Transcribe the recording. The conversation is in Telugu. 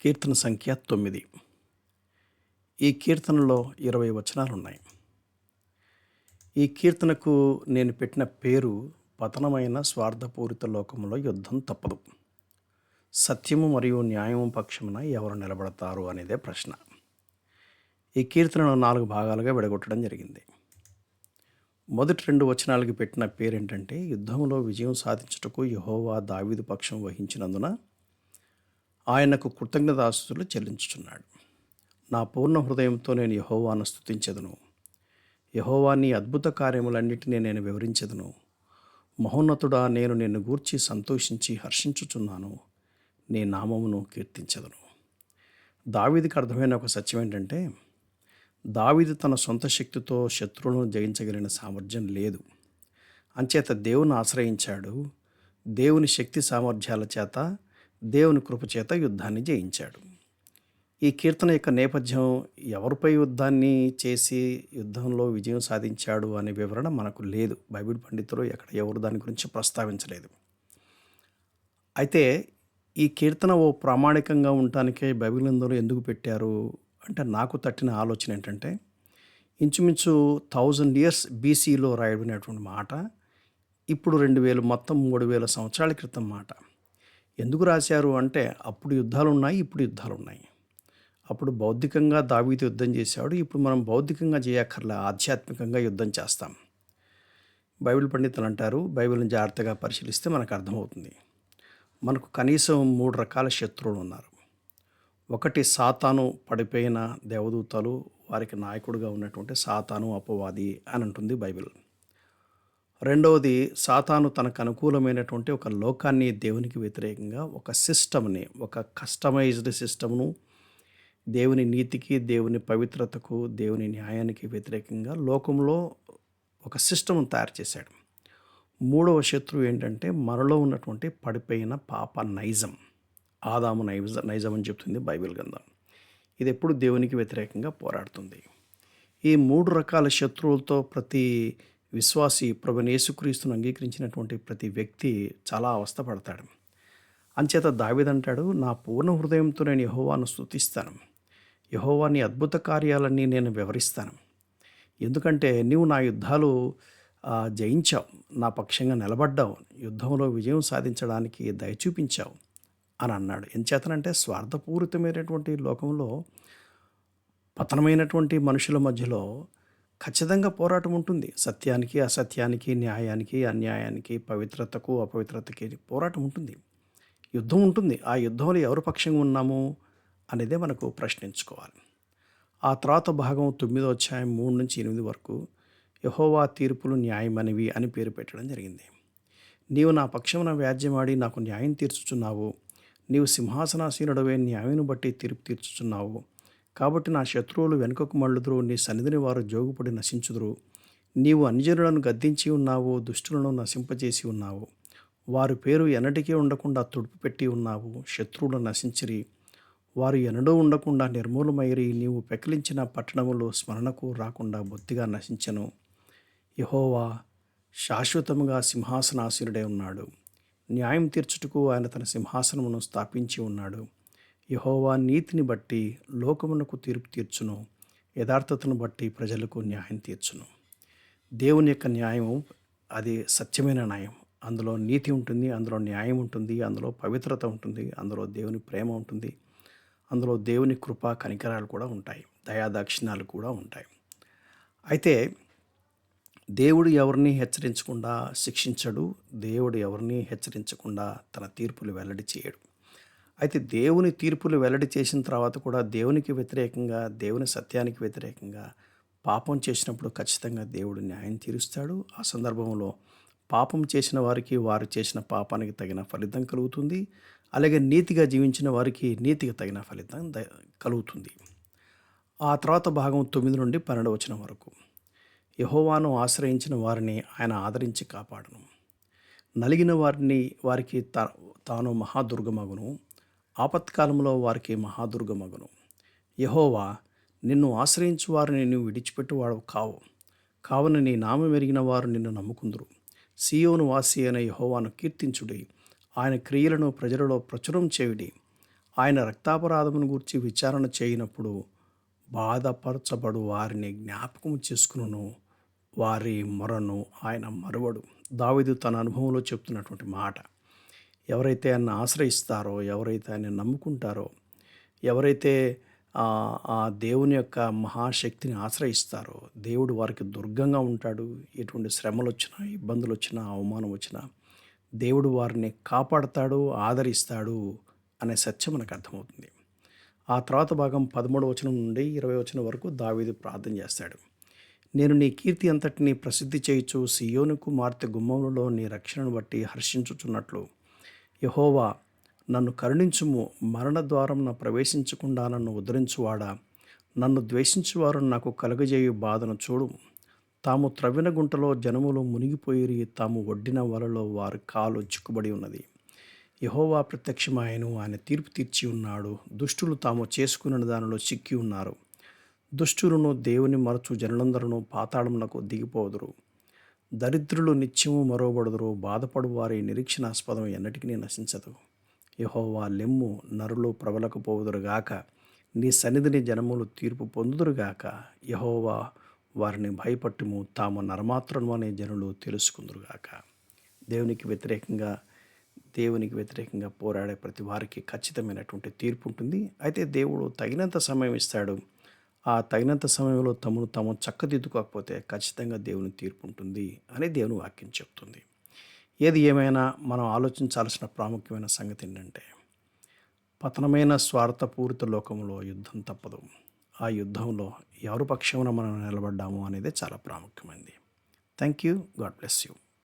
కీర్తన సంఖ్య 9. ఈ కీర్తనలో 20 వచనాలున్నాయి. ఈ కీర్తనకు నేను పెట్టిన పేరు పతనమైన స్వార్థపూరిత లోకంలో యుద్ధం తప్పదు. సత్యము మరియు న్యాయము పక్షమున ఎవరు నిలబడతారు అనేదే ప్రశ్న. ఈ కీర్తనను 4 భాగాలుగా విడగొట్టడం జరిగింది. మొదటి 2 వచనాలకి పెట్టిన పేరేంటంటే, యుద్ధంలో విజయం సాధించుటకు యెహోవా దావీదు పక్షం వహించినందున ఆయనకు కృతజ్ఞతాస్తుతులు చెల్లించుచున్నాడు. నా పూర్ణ హృదయంతో నేను యెహోవాను స్తుతించెదను. యెహోవా నీ అద్భుత కార్యములన్నిటినీ నేను వివరించెదను. మహోన్నతుడా, నేను నిన్ను గూర్చి సంతోషించి హర్షించుచున్నాను. నీ నామమును కీర్తించెదను. దావీదుకి అర్థమైన ఒక సత్యం ఏంటంటే, దావీదు తన సొంత శక్తితో శత్రువులను జయించగలిగిన సామర్థ్యం లేదు. అంచేత దేవుని ఆశ్రయించాడు. దేవుని శక్తి సామర్థ్యాల చేత, దేవుని కృపచేత యుద్ధాన్ని జయించాడు. ఈ కీర్తన యొక్క నేపథ్యం, ఎవరిపై యుద్ధాన్ని చేసి యుద్ధంలో విజయం సాధించాడు అనే వివరణ మనకు లేదు. బైబిల్ పండితులు ఎక్కడ ఎవరు దాని గురించి ప్రస్తావించలేదు. అయితే ఈ కీర్తన ప్రామాణికంగా ఉండటానికే బైబిల్ గ్రంథంలో ఎందుకు పెట్టారు అంటే, నాకు తట్టిన ఆలోచన ఏంటంటే, ఇంచుమించు 1000 years BCలో రాయబడినటువంటి మాట ఇప్పుడు 2000 మొత్తం 3000 సంవత్సరాల క్రితం మాట. ఎందుకు రాశారు అంటే, అప్పుడు యుద్ధాలు ఉన్నాయి, ఇప్పుడు యుద్ధాలు ఉన్నాయి. అప్పుడు బౌద్ధికంగా దావీదు యుద్ధం చేశాడు. ఇప్పుడు మనం బౌద్ధికంగా చేయక్కర్లే, ఆధ్యాత్మికంగా యుద్ధం చేస్తాం. బైబిల్ పండితులు అంటారు, బైబిల్ని జాగ్రత్తగా పరిశీలిస్తే మనకు అర్థమవుతుంది. మనకు కనీసం 3 రకాల శత్రువులు ఉన్నారు. ఒకటి సాతాను, పడిపోయిన దేవదూతలు, వారికి నాయకుడిగా ఉన్నటువంటి సాతాను, అపవాది అని అంటుంది బైబిల్. రెండవది, సాతాను తనకు అనుకూలమైనటువంటి ఒక లోకాన్ని, దేవునికి వ్యతిరేకంగా ఒక సిస్టమ్ని, ఒక కస్టమైజ్డ్ సిస్టమ్ను, దేవుని నీతికి, దేవుని పవిత్రతకు, దేవుని న్యాయానికి వ్యతిరేకంగా లోకంలో ఒక సిస్టమ్ను తయారు చేశాడు. మూడవ శత్రువు ఏంటంటే, మనలో ఉన్నటువంటి పడిపోయిన పాప నైజం, ఆదాము నైజం అని చెప్తుంది బైబిల్ గ్రంథం. ఇది ఎప్పుడు దేవునికి వ్యతిరేకంగా పోరాడుతుంది. ఈ 3 రకాల శత్రువులతో ప్రతి విశ్వాసి, ప్రభువైన యేసుక్రీస్తును అంగీకరించినటువంటి ప్రతి వ్యక్తి చాలా అవస్థపడతాడు. అంచేత దావీదు అంటాడు, నా పూర్ణ హృదయంతో నేను యెహోవాను స్తుతిస్తాను. యెహోవా నీ అద్భుత కార్యాలన్నీ నేను వివరిస్తాను. ఎందుకంటే నీవు నా యుద్ధాలు జయించావు, నా పక్షంగా నిలబడ్డావు, యుద్ధంలో విజయం సాధించడానికి దయ చూపించావు అని అన్నాడు. ఎంచేతనంటే, స్వార్థపూరితమైనటువంటి లోకంలో, పతనమైనటువంటి మనుషుల మధ్యలో ఖచ్చితంగా పోరాటం ఉంటుంది. సత్యానికి, అసత్యానికి, న్యాయానికి, అన్యాయానికి, పవిత్రతకు, అపవిత్రతకి పోరాటం ఉంటుంది. యుద్ధం ఉంటుంది. ఆ యుద్ధంలో ఎవరి పక్షంగా ఉన్నాము అనేదే మనకు ప్రశ్నించుకోవాలి. ఆ తర్వాత భాగం 9వ అధ్యాయం 3-8 వరకు యెహోవా తీర్పులు న్యాయమనివి అని పేరు పెట్టడం జరిగింది. నీవు నా పక్షమున వ్యాజ్యమాడి నాకు న్యాయం తీర్చుచున్నావు. నీవు సింహాసనాసీనుడవే, న్యాయమును బట్టి తీర్పు తీర్చుచున్నావు. కాబట్టి నా శత్రువులు వెనుకకు మళ్ళుదురు, నీ సన్నిధిని వారు జోగుపడి నశించుదురు. నీవు అన్యజనులను గద్దించి ఉన్నావు, దుష్టులను నశింపజేసి ఉన్నావు. వారి పేరు ఎన్నటికీ ఉండకుండా తుడుపు పెట్టి ఉన్నావు. శత్రువులు నశించిరి, వారు ఎన్నడూ ఉండకుండా నిర్మూలమైరి. నీవు పెకిలించిన పట్టణములు స్మరణకు రాకుండా బొత్తిగా నశించెను. యెహోవా శాశ్వతముగా సింహాసనాసీనుడై ఉన్నాడు. న్యాయం తీర్చుటకు ఆయన తన సింహాసనమును స్థాపించి ఉన్నాడు. యెహోవా నీతిని బట్టి లోకమునకు తీర్పు తీర్చును, యథార్థతను బట్టి ప్రజలకు న్యాయం తీర్చును. దేవుని యొక్క న్యాయం అది సత్యమైన న్యాయం. అందులో నీతి ఉంటుంది, అందులో న్యాయం ఉంటుంది, అందులో పవిత్రత ఉంటుంది, అందులో దేవుని ప్రేమ ఉంటుంది, అందులో దేవుని కృప, కనికరాలు కూడా ఉంటాయి, దయాదాక్షిణ్యాలు కూడా ఉంటాయి. అయితే దేవుడు ఎవరిని హెచ్చరించకుండా శిక్షించడు. దేవుడు ఎవరిని హెచ్చరించకుండా తన తీర్పులు వెల్లడి చేయడు. అయితే దేవుని తీర్పులు వెల్లడి చేసిన తర్వాత కూడా దేవునికి వ్యతిరేకంగా, దేవుని సత్యానికి వ్యతిరేకంగా పాపం చేసినప్పుడు ఖచ్చితంగా దేవుడు న్యాయం తీరుస్తాడు. ఆ సందర్భంలో పాపం చేసిన వారికి వారు చేసిన పాపానికి తగిన ఫలితం కలుగుతుంది. అలాగే నీతిగా జీవించిన వారికి నీతికి తగిన ఫలితం కలుగుతుంది. ఆ తర్వాత భాగం 9-12 వచనం వరకు, యెహోవాను ఆశ్రయించిన వారిని ఆయన ఆదరించి కాపాడును. నలిగిన వారికి తాను మహాదుర్గమగును. ఆపత్కాలంలో వారికి మహాదుర్గమగును. యెహోవా, నిన్ను ఆశ్రయించు వారిని నీవు విడిచిపెట్టువాడు కావు. కావున నీ నామం ఎరిగిన వారు నిన్ను నమ్ముకుందురు. సీయోను వాసి అయిన యెహోవాను కీర్తించుడి. ఆయన క్రియలను ప్రజలలో ప్రచురం చేయుడి. ఆయన రక్తాపరాధమును గూర్చి విచారణ చేయనప్పుడు బాధపరచబడు వారిని జ్ఞాపకం చేసుకును, వారి మొరను ఆయన మరువడు. దావీదు తన అనుభవంలో చెప్తున్నటువంటి మాట. ఎవరైతే ఆయన్ని ఆశ్రయిస్తారో, ఎవరైతే ఆయన్ని నమ్ముకుంటారో, ఎవరైతే ఆ దేవుని యొక్క మహాశక్తిని ఆశ్రయిస్తారో, దేవుడు వారికి దుర్గంగా ఉంటాడు. ఎటువంటి శ్రమలొచ్చినా, ఇబ్బందులొచ్చినా, అవమానం వచ్చినా దేవుడు వారిని కాపాడతాడు, ఆదరిస్తాడు అనే సత్యం మనకు అర్థమవుతుంది. ఆ తర్వాత భాగం 13వ వచనం నుండి 20వ వచనం వరకు దావీదు ప్రార్థన చేస్తాడు. నేను నీ కీర్తి అంతటిని ప్రసిద్ధి చేయుచు సియోను కుమార్తె గుమ్మములలో నీ రక్షణను బట్టి హర్షించుచున్నట్లు, యెహోవా నన్ను కరుణించుము, మరణ ద్వారమున ప్రవేశించకుండా నన్ను ఉద్ధరించువాడా, నన్ను ద్వేషించువారు నాకు కలుగజేయు బాధను చూడు. తాము త్రవ్విన గుంటలో జనములు మునిగిపోయిరి, తాము ఒడ్డిన వలలో వారి కాలు చిక్కుబడి ఉన్నది. యెహోవా ప్రత్యక్షమాయెను, ఆయన తీర్పు తీర్చి ఉన్నాడు. దుష్టులు తాము చేసుకున్న దానిలో చిక్కి ఉన్నారు. దుష్టులను దేవుని మరచు జనులందరూ పాతాళమునకు దిగిపోదురు. దరిద్రులు నిత్యము మరోబడుదురు. బాధపడు వారి నిరీక్షణాస్పదం ఎన్నటికీ నశించదు. యెహోవా లెమ్ము, నరులు ప్రబలకపోవుదురుగాక, నీ సన్నిధిని జనములు తీర్పు పొందుదురుగాక. యెహోవా వారిని భయపట్టుము, తాము నరమాత్రము అనే జనులు తెలుసుకుందురుగాక. దేవునికి వ్యతిరేకంగా పోరాడే ప్రతి వారికి ఖచ్చితమైనటువంటి తీర్పు ఉంటుంది. అయితే దేవుడు తగినంత సమయం ఇస్తాడు. ఆ తగినంత సమయంలో తాము చక్కదిద్దుకోకపోతే ఖచ్చితంగా దేవుని తీర్పు ఉంటుంది అని దేవుని వాక్యం చెప్తుంది. ఏది ఏమైనా మనం ఆలోచించాల్సిన ప్రాముఖ్యమైన సంగతి ఏంటంటే, పతనమైన స్వార్థపూరిత లోకంలో యుద్ధం తప్పదు. ఆ యుద్ధంలో ఎవరి పక్షమున మనం నిలబడ్డాము అనేది చాలా ప్రాముఖ్యమైనది. Thank you. God bless you.